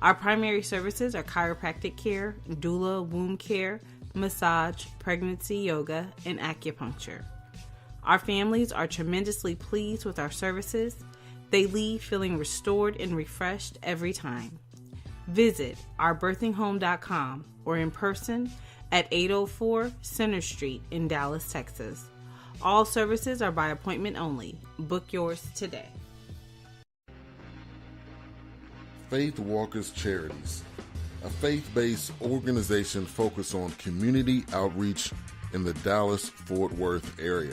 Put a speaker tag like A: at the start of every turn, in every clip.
A: Our primary services are chiropractic care, doula, womb care, massage, pregnancy yoga, and acupuncture. Our families are tremendously pleased with our services. They leave feeling restored and refreshed every time. Visit ourbirthinghome.com or in person at 804 Center Street in Dallas, Texas. All services are by appointment only. Book yours today.
B: Faith Walkers Charities, a faith-based organization focused on community outreach in the Dallas-Fort Worth area.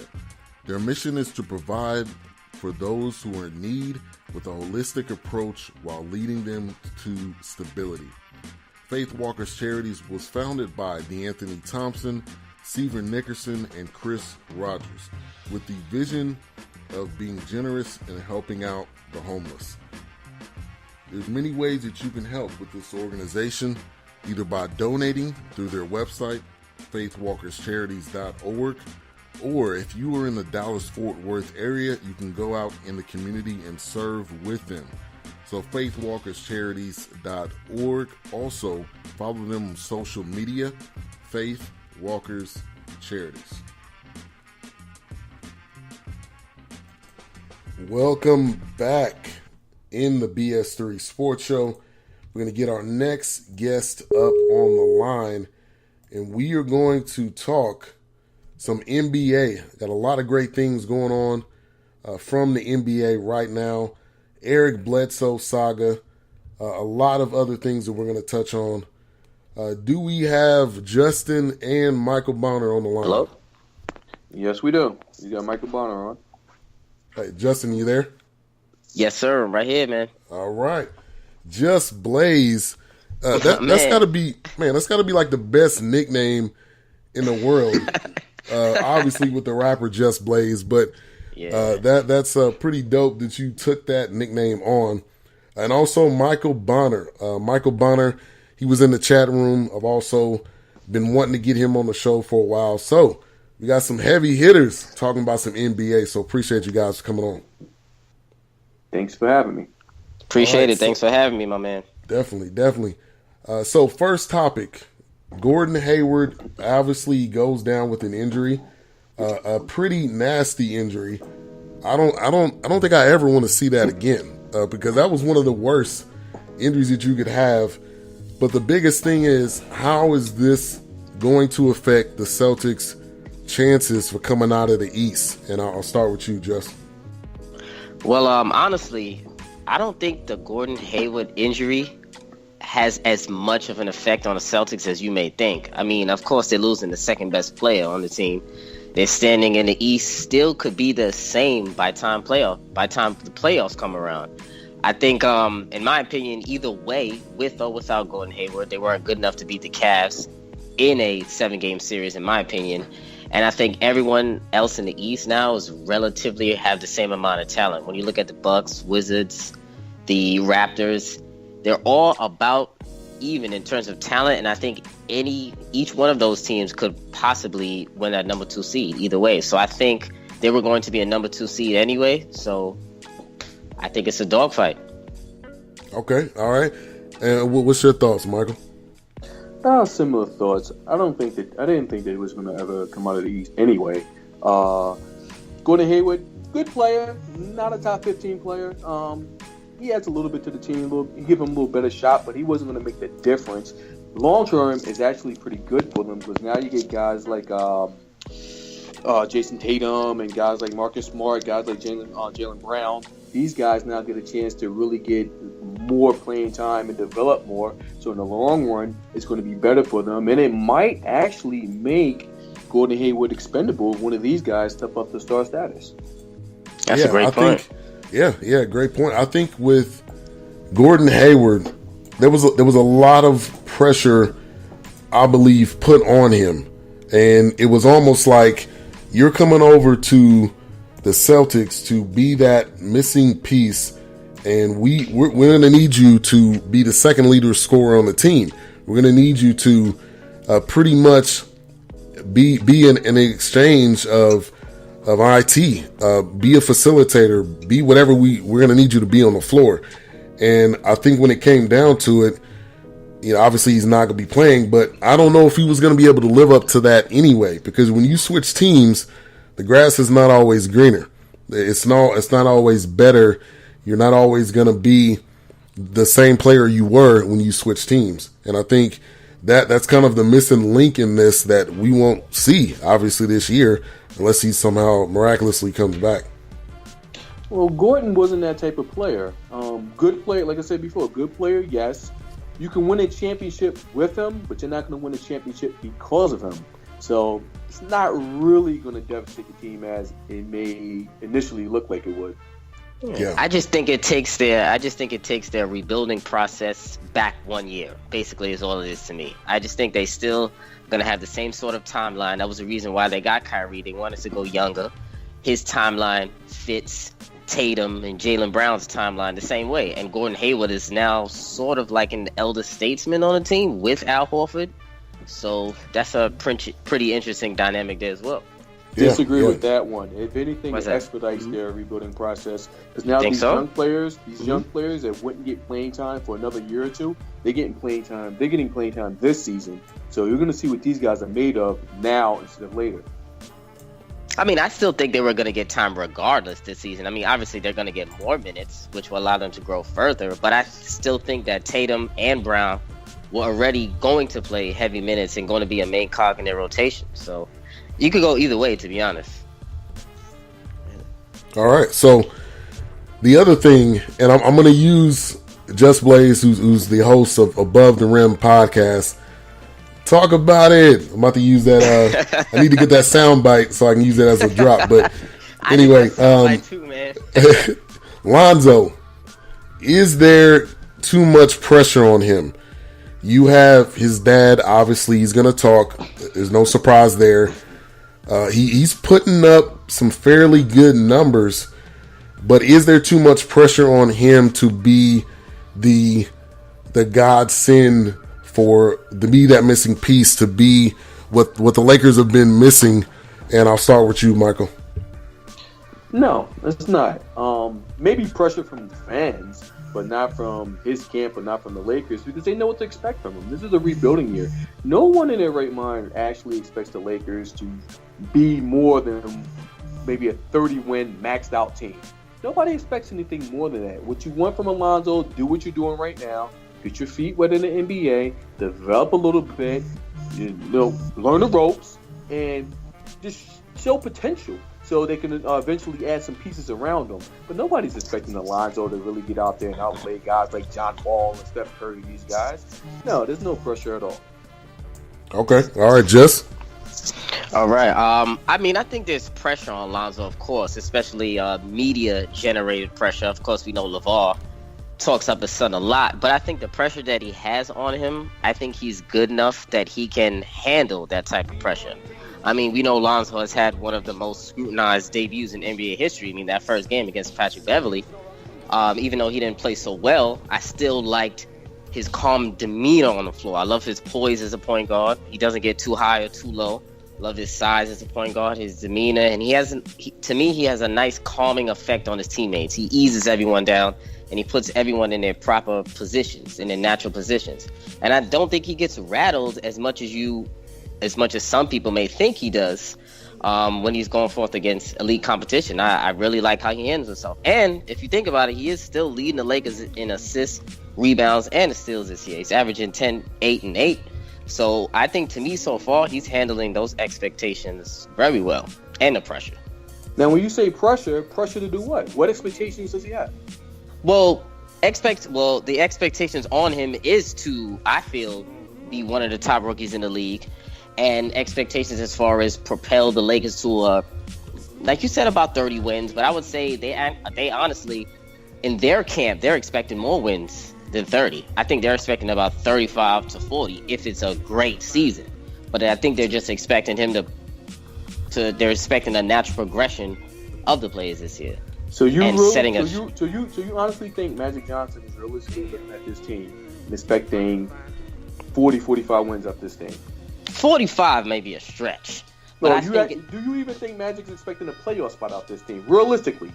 B: Their mission is to provide for those who are in need with a holistic approach while leading them to stability. Faith Walkers Charities was founded by DeAnthony Thompson, Seaver Nickerson, and Chris Rogers, with the vision of being generous and helping out the homeless. There's many ways that you can help with this organization, either by donating through their website, faithwalkerscharities.org, or if you are in the Dallas-Fort Worth area, you can go out in the community and serve with them. So faithwalkerscharities.org. Also, follow them on social media, Faith Walkers Charities. Welcome back in the BS3 Sports Show. We're going to get our next guest up on the line, and we are going to talk some NBA. Got a lot of great things going on from the NBA right now. Eric Bledsoe saga, a lot of other things that we're going to touch on. Do we have Justin and Michael Bonner on the line?
C: Hello? Yes, we do. You got Michael Bonner on.
B: Hey, Justin, you there?
D: Yes, sir. I'm right here, man.
B: All right. Just Blaze. That's gotta be like the best nickname in the world. Obviously with the rapper Just Blaze, but that's pretty dope that you took that nickname on. And also Michael Bonner. Michael Bonner, he was in the chat room. I've also been wanting to get him on the show for a while. So we got some heavy hitters talking about some NBA. So appreciate you guys for coming on.
C: Thanks for having me.
D: Appreciate it. Thanks for having me, my man.
B: Definitely. So first topic, Gordon Hayward obviously goes down with an injury, a pretty nasty injury. I don't think I ever want to see that again because that was one of the worst injuries that you could have. But the biggest thing is, how is this going to affect the Celtics' chances for coming out of the East? And I'll start with you, Justin.
D: Well, honestly, I don't think the Gordon Hayward injury has as much of an effect on the Celtics as you may think. I mean, of course, they're losing the second best player on the team. Their standing in the East still could be the same by time the playoffs come around. I think, in my opinion, either way, with or without Gordon Hayward, they weren't good enough to beat the Cavs in a 7-game series, in my opinion. And I think everyone else in the East now is relatively have the same amount of talent. When you look at the Bucks, Wizards, the Raptors, they're all about even in terms of talent. And I think each one of those teams could possibly win that number 2 seed either way. So I think they were going to be a number 2 seed anyway. So I think it's a dogfight.
B: Okay, all right. And what's your thoughts, Michael?
C: Similar thoughts. I didn't think that it was going to ever come out of the East anyway. Gordon Hayward, good player, not a top 15 player. He adds a little bit to the team, give him a little better shot, but he wasn't going to make the difference. Long term is actually pretty good for them because now you get guys like Jason Tatum and guys like Marcus Smart, guys like Jaylen Brown. These guys now get a chance to really get more playing time and develop more. So in the long run, it's going to be better for them. And it might actually make Gordon Hayward expendable if one of these guys step up to star status.
D: That's a great point.
B: Great point. I think with Gordon Hayward, there was a lot of pressure, I believe, put on him. And it was almost like you're coming over to the Celtics to be that missing piece, and we're going to need you to be the second leader scorer on the team. We're going to need you to pretty much be in an exchange of IT, be a facilitator, be whatever we're going to need you to be on the floor. And I think when it came down to it, obviously he's not going to be playing, but I don't know if he was going to be able to live up to that anyway, because when you switch teams, the grass is not always greener. It's not always better. You're not always going to be the same player you were when you switch teams. And I think that's kind of the missing link in this that we won't see, obviously, this year, unless he somehow miraculously comes back.
C: Well, Gordon wasn't that type of player. Good player, like I said before, good player, yes. You can win a championship with him, but you're not going to win a championship because of him. So it's not really going to devastate the team as it may initially look like it would.
B: Yeah.
D: I just think it takes their rebuilding process back 1 year. Basically, is all it is to me. I just think they still gonna have the same sort of timeline. That was the reason why they got Kyrie. They wanted to go younger. His timeline fits Tatum and Jaylen Brown's timeline the same way. And Gordon Hayward is now sort of like an elder statesman on the team with Al Horford. So that's a pretty interesting dynamic there as well.
C: Disagree with that one. If anything, it expedites their rebuilding process. Because now young players that wouldn't get playing time for another year or two, they're getting playing time. They're getting playing time this season. So you're going to see what these guys are made of now instead of later.
D: I mean, I still think they were going to get time regardless this season. I mean, obviously they're going to get more minutes, which will allow them to grow further. But I still think that Tatum and Brown were already going to play heavy minutes and going to be a main cog in their rotation. So you could go either way, to be honest.
B: All right. So the other thing, and I'm going to use Just Blaze, who's the host of Above the Rim podcast. Talk about it. I'm about to use that. I need to get that sound bite so I can use it as a drop. But anyway,
D: too, man.
B: Lonzo, is there too much pressure on him? You have his dad. Obviously, he's going to talk. There's no surprise there. He's putting up some fairly good numbers, but is there too much pressure on him to be the godsend to be that missing piece, to be what the Lakers have been missing? And I'll start with you, Michael.
C: No, it's not. Maybe pressure from the fans, but not from his camp or not from the Lakers, because they know what to expect from him. This is a rebuilding year. No one in their right mind actually expects the Lakers to be more than maybe a 30-win maxed out team. Nobody expects anything more than that. What you want from Alonzo, do what you're doing right now. Get your feet wet in the NBA, develop a little bit, learn the ropes, and just show potential so they can eventually add some pieces around them. But nobody's expecting Alonzo to really get out there and outplay guys like John Wall and Steph Curry, these guys. No, there's no pressure at all.
B: Okay. All right, Jess.
D: All right. I mean, I think there's pressure on Lonzo, of course, especially media-generated pressure. Of course, we know LeVar talks up his son a lot, but I think the pressure that he has on him, I think he's good enough that he can handle that type of pressure. I mean, we know Lonzo has had one of the most scrutinized debuts in NBA history. I mean, that first game against Patrick Beverley, even though he didn't play so well, I still liked his calm demeanor on the floor. I love his poise as a point guard. He doesn't get too high or too low. Love his size as a point guard, his demeanor, and he has a nice calming effect on his teammates. He eases everyone down, and he puts everyone in their proper positions, in their natural positions. And I don't think he gets rattled as much as some people may think he does when he's going forth against elite competition. I really like how he handles himself. And if you think about it, he is still leading the Lakers in assists, rebounds, and steals this year. He's averaging 10, 8, and 8. So I think, to me, so far, he's handling those expectations very well, and the pressure.
C: Now, when you say pressure to do what? What expectations does he have?
D: Well, the expectations on him is to, I feel, be one of the top rookies in the league, and expectations as far as propel the Lakers to, like you said, about 30 wins. But I would say they honestly, in their camp, they're expecting more wins than 30. I think they're expecting about 35 to 40 if it's a great season. But I think they're just expecting him they're expecting a natural progression of the players this year.
C: So you honestly think Magic Johnson is realistically looking at this team and expecting 40, 45 wins up this thing?
D: 45 may be a stretch. But
C: do you even think Magic's expecting a playoff spot out this team? Realistically?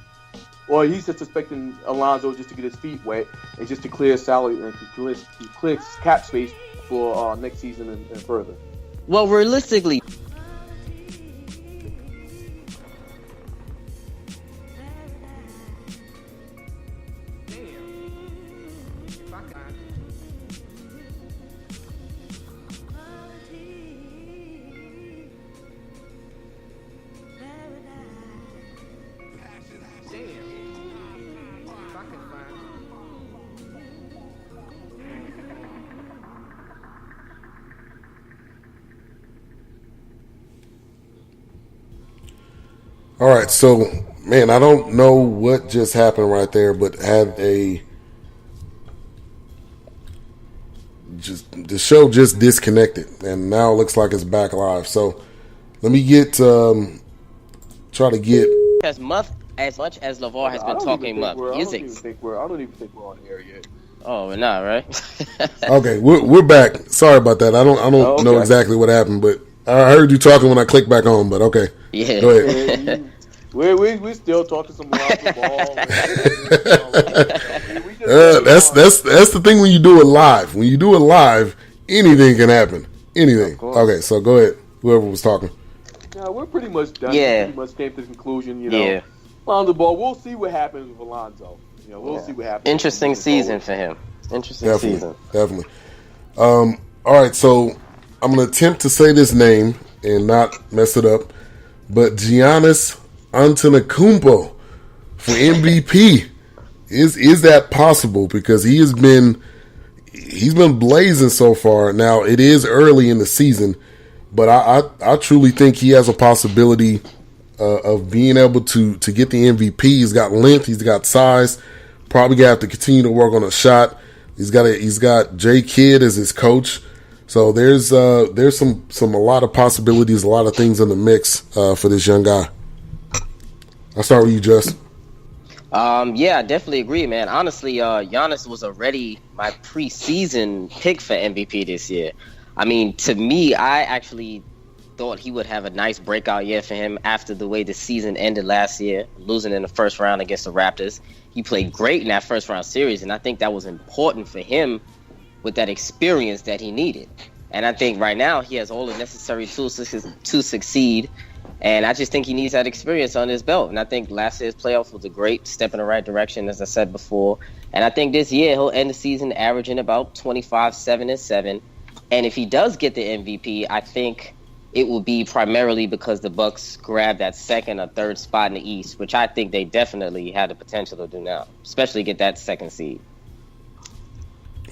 C: or he's just expecting Alonzo just to get his feet wet and just to clear salary and to clear cap space for next season and further.
D: Well, realistically,
B: All right, so man, I don't know what just happened right there, but the show just disconnected, and now it looks like it's back live. So let me try to get
D: as much as LeVar has been talking about music.
C: I don't even think we're on the air yet.
D: Oh, we're not, right?
B: Okay, we're back. Sorry about that. I don't know exactly what happened, but I heard you talking when I clicked back on. But okay,
D: yeah,
B: go ahead.
C: We still talking some ball.
B: That's the thing when you do it live. When you do it live, anything can happen. Anything. Okay, so go ahead. Whoever was talking.
C: Yeah, we're pretty much done.
D: Yeah.
C: We pretty much came to the conclusion. Yeah. Alonzo Ball. We'll see what happens with Alonzo. We'll see what happens.
D: Interesting season for him. Interesting season.
B: Definitely. All right, so I'm gonna attempt to say this name and not mess it up, but Giannis Antetokounmpo for MVP. Is that possible? Because he's been blazing so far. Now it is early in the season, but I truly think he has a possibility of being able to get the MVP. He's got length, he's got size. Probably gonna have to continue to work on a shot. He's got J Kidd as his coach. So there's a lot of possibilities, a lot of things in the mix for this young guy. I'll start with you, Just.
D: Yeah, I definitely agree, man. Honestly, Giannis was already my preseason pick for MVP this year. I mean, to me, I actually thought he would have a nice breakout year for him after the way the season ended last year, losing in the first round against the Raptors. He played great in that first round series, and I think that was important for him with that experience that he needed. And I think right now he has all the necessary tools to succeed. And I just think he needs that experience on his belt. And I think last year's playoff was a great step in the right direction, as I said before. And I think this year he'll end the season averaging about 25, 7, and 7. And if he does get the MVP, I think it will be primarily because the Bucks grabbed that second or third spot in the East, which I think they definitely had the potential to do now, especially get that second seed.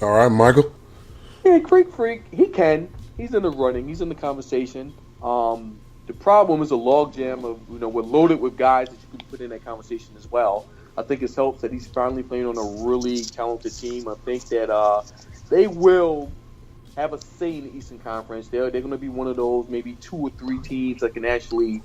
B: All right, Michael.
C: Yeah, Greek Freak, he can. He's in the running. He's in the conversation. The problem is a logjam of, we're loaded with guys that you can put in that conversation as well. I think it helps that he's finally playing on a really talented team. I think that they will have a say in the Eastern Conference. They're going to be one of those maybe 2 or 3 teams that can actually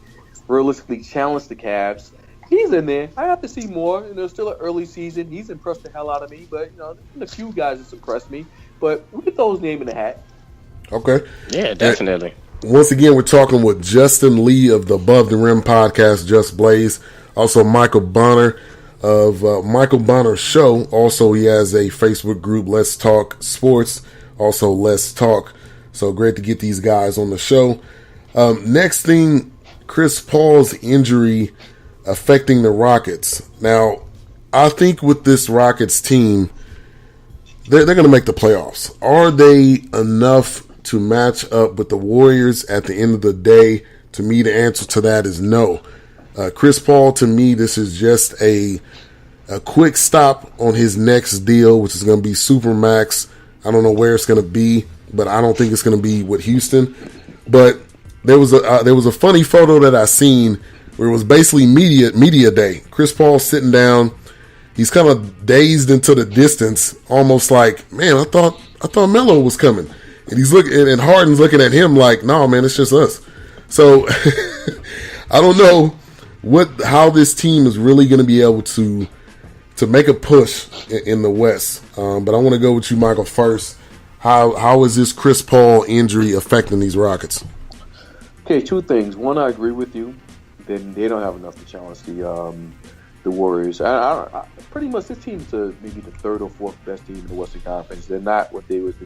C: realistically challenge the Cavs. He's in there. I have to see more. It's still an early season. He's impressed the hell out of me, but there's been a few guys that's impressed me. But we can throw his name in the hat.
B: Okay.
D: Yeah, definitely.
B: Once again, we're talking with Justin Lee of the Above the Rim podcast, Just Blaze. Also, Michael Bonner of Michael Bonner Show. Also, he has a Facebook group, Let's Talk Sports. Also, Let's Talk. So great to get these guys on the show. Next thing, Chris Paul's injury affecting the Rockets. Now, I think with this Rockets team, they're going to make the playoffs. Are they enough to match up with the Warriors at the end of the day? To me, the answer to that is no. Chris Paul, to me, this is just a quick stop on his next deal, which is going to be Supermax. I don't know where it's going to be, but I don't think it's going to be with Houston. But there was a funny photo that I seen where it was basically media day. Chris Paul sitting down. He's kind of dazed into the distance, almost like, man, I thought Melo was coming. And he's looking, and Harden's looking at him like, no, man, it's just us. So I don't know how this team is really going to be able to make a push in the West. But I want to go with you, Michael, first. How is this Chris Paul injury affecting these Rockets?
C: Okay, 2 things. One, I agree with you. They don't have enough to challenge the Warriors. Pretty much this team's maybe the third or fourth best team in the Western Conference. They're not what they would